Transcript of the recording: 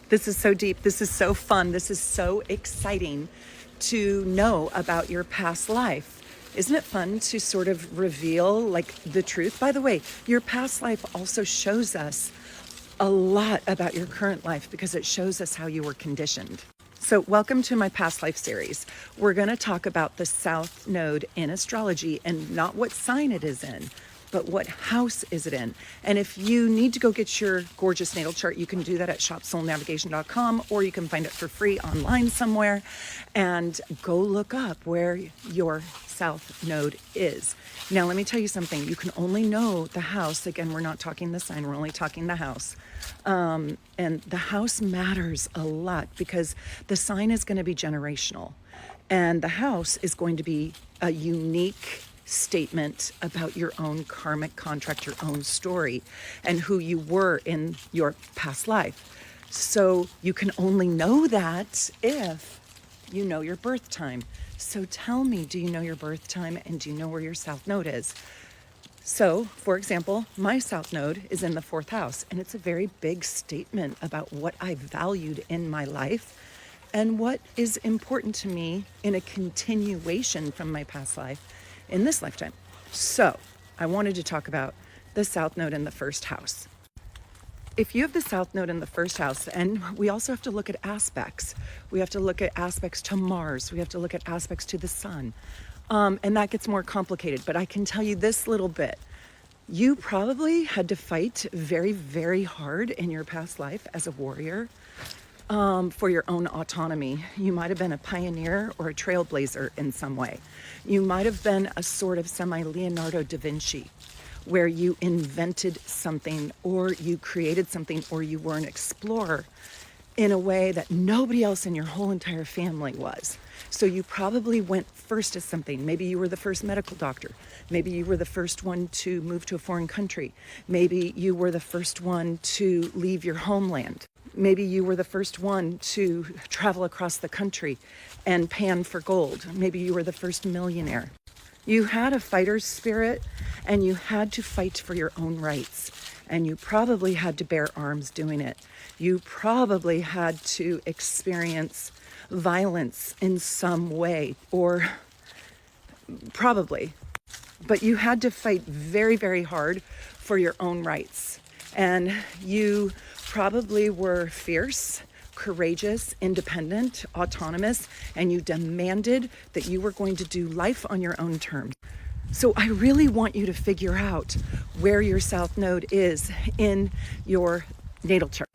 This is so deep. This is so fun. This is so exciting to know about your past life. Isn't it fun to sort of reveal like the truth? By the way, your past life also shows us a lot about your current life because it shows us how you were conditioned. So welcome to my past life series. We're going to talk about the South Node in astrology and not what sign it is in, but what house is it in. And if you need to go get your gorgeous natal chart, you can do that at shopsoulnavigation.com, or you can find it for free online somewhere and go look up where your South Node is. Now, let me tell you something. You can only know the house. Again, we're not talking the sign. We're only talking the house. And the house matters a lot because the sign is going to be generational. And the house is going to be a unique statement about your own karmic contract, your own story, and who you were in your past life. So you can only know that if you know your birth time. So tell me, do you know your birth time, and do you know where your South Node is? So, for example, my South Node is in the 4th house, and it's a very big statement about what I valued in my life and what is important to me in a continuation from my past life in this lifetime. So I wanted to talk about the South Node in the 1st house. If you have the South Node in the 1st house, and we also have to look at aspects. We have to look at aspects to Mars. We have to look at aspects to the sun. And that gets more complicated, but I can tell you this little bit. You probably had to fight very, very hard in your past life as a warrior for your own autonomy. You might have been a pioneer or a trailblazer in some way. You might have been a sort of semi-Leonardo da Vinci, where you invented something or you created something or you were an explorer in a way that nobody else in your whole entire family was. So you probably went first as something. Maybe you were the first medical doctor. Maybe you were the first one to move to a foreign country. Maybe you were the first one to leave your homeland. Maybe you were the first one to travel across the country and pan for gold. Maybe you were the first millionaire. You had a fighter's spirit and you had to fight for your own rights. And you probably had to bear arms doing it. You probably had to experience violence in some way, or probably. But you had to fight very, very hard for your own rights. And you probably were fierce, courageous, independent, autonomous, and you demanded that you were going to do life on your own terms. So I really want you to figure out where your South Node is in your natal chart.